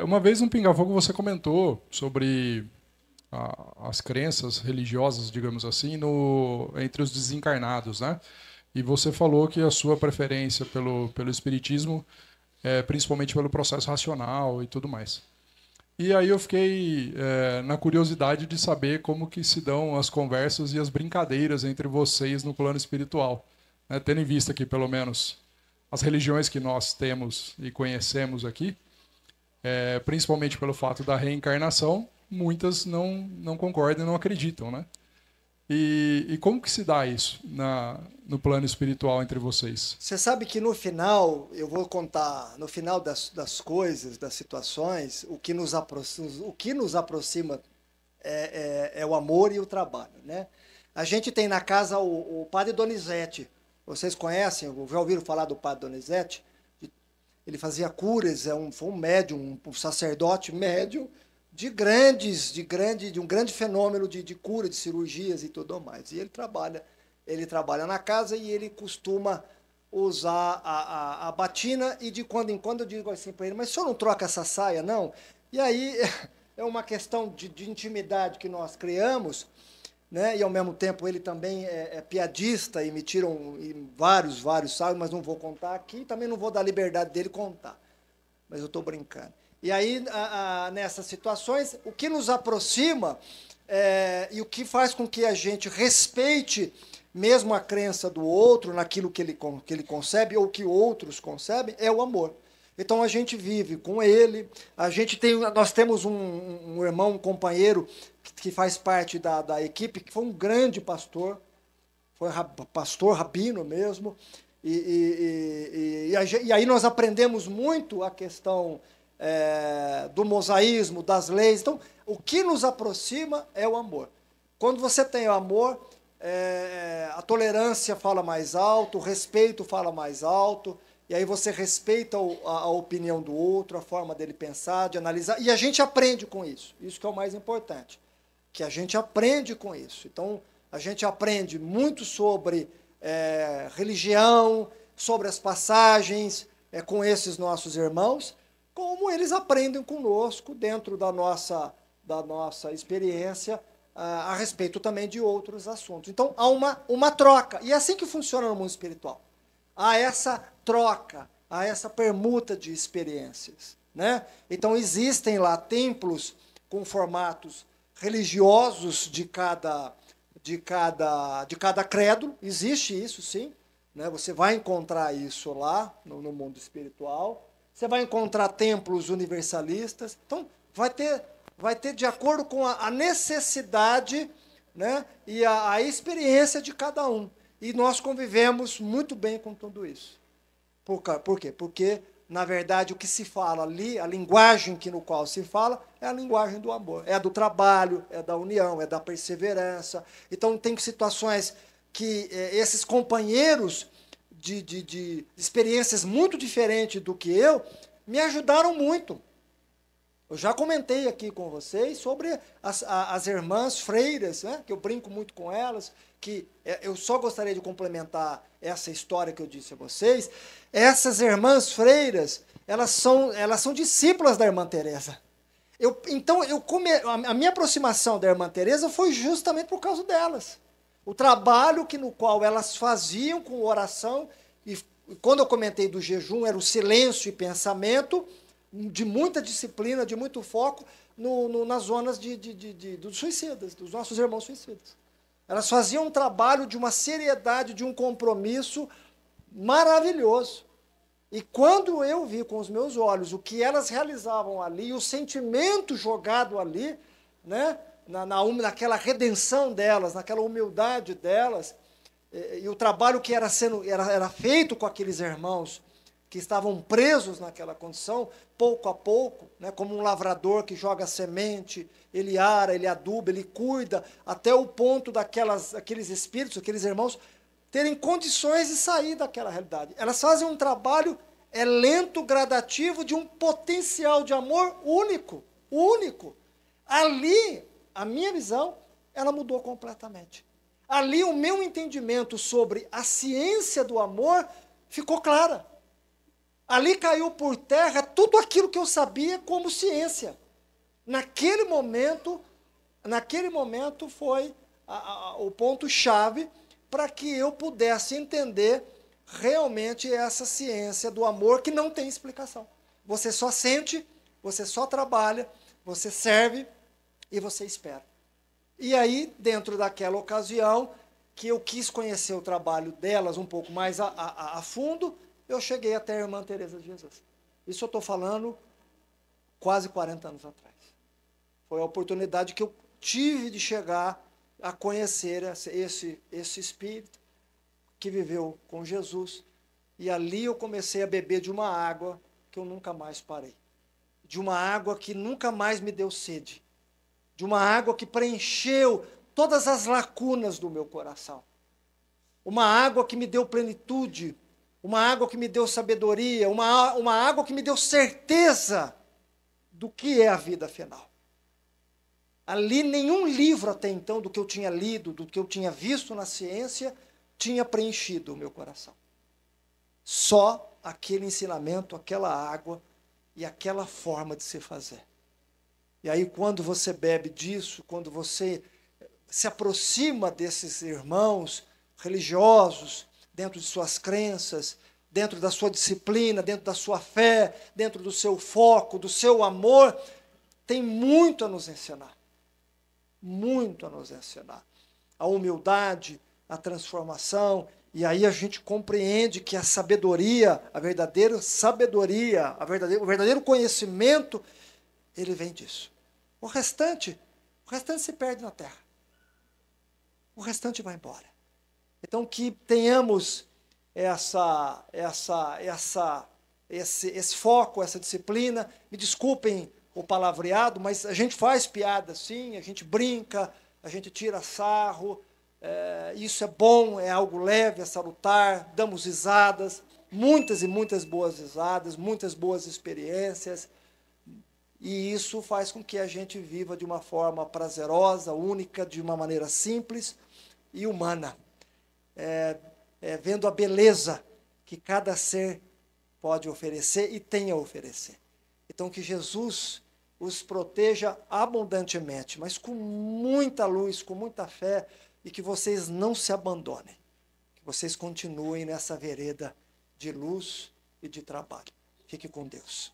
Uma vez no Pinga Fogo você comentou sobre as crenças religiosas, digamos assim, entre os desencarnados, né? E você falou que a sua preferência pelo espiritismo é principalmente pelo processo racional e tudo mais. E aí eu fiquei na curiosidade de saber como que se dão as conversas e as brincadeiras entre vocês no plano espiritual, né? Tendo em vista que pelo menos as religiões que nós temos e conhecemos aqui, principalmente pelo fato da reencarnação, muitas não concordam e não acreditam, né? E como que se dá isso no plano espiritual entre vocês? Você sabe que no final, eu vou contar, no final das coisas, das situações, o que nos aproxima é o amor e o trabalho, né? A gente tem na casa o padre Donizete. Vocês conhecem, já ouviram falar do padre Donizete? Ele fazia curas, foi um médium, um sacerdote médium de um grande fenômeno de cura, de cirurgias e tudo mais. E ele trabalha na casa e ele costuma usar a batina e de quando em quando eu digo assim para ele, mas o senhor não troca essa saia, não? E aí é uma questão de intimidade que nós criamos, né? E ao mesmo tempo ele também é piadista e me tiram vários sábios, mas não vou contar aqui, também não vou dar liberdade dele contar, mas eu estou brincando. E aí, nessas situações, o que nos aproxima e o que faz com que a gente respeite mesmo a crença do outro, naquilo que ele concebe ou que outros concebem, é o amor. Então a gente vive com ele, nós temos um irmão, um companheiro que faz parte da equipe, que foi um grande pastor, foi pastor rabino mesmo, e aí nós aprendemos muito a questão do mosaísmo, das leis. Então, o que nos aproxima é o amor. Quando você tem o amor, a tolerância fala mais alto, o respeito fala mais alto, e aí você respeita a opinião do outro, a forma dele pensar, de analisar, e a gente aprende com isso. Isso que é o mais importante, que a gente aprende com isso. Então, a gente aprende muito sobre religião, sobre as passagens com esses nossos irmãos, como eles aprendem conosco dentro da nossa experiência a respeito também de outros assuntos. Então, há uma troca. E é assim que funciona no mundo espiritual. Há essa troca, há essa permuta de experiências, né? Então, existem lá templos com formatos religiosos de cada credo. Existe isso, sim. Né? Você vai encontrar isso lá no mundo espiritual. Você vai encontrar templos universalistas. Então, vai ter de acordo com a necessidade, né, e a experiência de cada um. E nós convivemos muito bem com tudo isso. Por quê? Porque, na verdade, o que se fala ali, a linguagem no qual se fala, é a linguagem do amor. É a do trabalho, é da união, é da perseverança. Então, tem situações que esses companheiros de experiências muito diferentes do que eu me ajudaram muito. Eu já comentei aqui com vocês sobre as irmãs freiras, né, que eu brinco muito com elas, que eu só gostaria de complementar essa história que eu disse a vocês. Essas irmãs freiras, elas são discípulas da irmã Teresa. Então, a minha aproximação da irmã Teresa foi justamente por causa delas. O trabalho no qual elas faziam com oração, e quando eu comentei do jejum, era o silêncio e pensamento, de muita disciplina, de muito foco, nas zonas dos suicidas, dos nossos irmãos suicidas. Elas faziam um trabalho de uma seriedade, de um compromisso maravilhoso. E quando eu vi com os meus olhos o que elas realizavam ali, o sentimento jogado ali, né, naquela redenção delas, naquela humildade delas, e o trabalho que era feito com aqueles irmãos que estavam presos naquela condição, pouco a pouco, né, como um lavrador que joga semente, ele ara, ele aduba, ele cuida, até o ponto daqueles espíritos, aqueles irmãos, terem condições de sair daquela realidade. Elas fazem um trabalho lento, gradativo, de um potencial de amor único, único. Ali, a minha visão, ela mudou completamente. Ali, o meu entendimento sobre a ciência do amor ficou clara. Ali caiu por terra tudo aquilo que eu sabia como ciência. Naquele momento foi o ponto-chave para que eu pudesse entender realmente essa ciência do amor que não tem explicação. Você só sente, você só trabalha, você serve e você espera. E aí, dentro daquela ocasião, que eu quis conhecer o trabalho delas um pouco mais a fundo, eu cheguei até a irmã Teresa de Jesus. Isso eu estou falando quase 40 anos atrás. Foi a oportunidade que eu tive de chegar a conhecer esse espírito que viveu com Jesus. E ali eu comecei a beber de uma água que eu nunca mais parei. De uma água que nunca mais me deu sede. De uma água que preencheu todas as lacunas do meu coração. Uma água que me deu plenitude. Uma água que me deu sabedoria. Uma água que me deu certeza do que é a vida final. Ali nenhum livro até então, do que eu tinha lido, do que eu tinha visto na ciência, tinha preenchido o meu coração. Só aquele ensinamento, aquela água e aquela forma de se fazer. E aí, quando você bebe disso, quando você se aproxima desses irmãos religiosos, dentro de suas crenças, dentro da sua disciplina, dentro da sua fé, dentro do seu foco, do seu amor, tem muito a nos ensinar. Muito a nos ensinar. A humildade, a transformação, e aí a gente compreende que a sabedoria, a verdadeira sabedoria, o verdadeiro conhecimento, ele vem disso. O restante se perde na terra. O restante vai embora. Então que tenhamos esse foco, essa disciplina. Me desculpem o palavreado, mas a gente faz piada sim, a gente brinca, a gente tira sarro, isso é bom, é algo leve, é salutar, damos risadas, muitas e muitas boas risadas, muitas boas experiências, e isso faz com que a gente viva de uma forma prazerosa, única, de uma maneira simples e humana, vendo a beleza que cada ser pode oferecer e tem a oferecer. Então, que Jesus os proteja abundantemente, mas com muita luz, com muita fé, e que vocês não se abandonem, que vocês continuem nessa vereda de luz e de trabalho. Fique com Deus.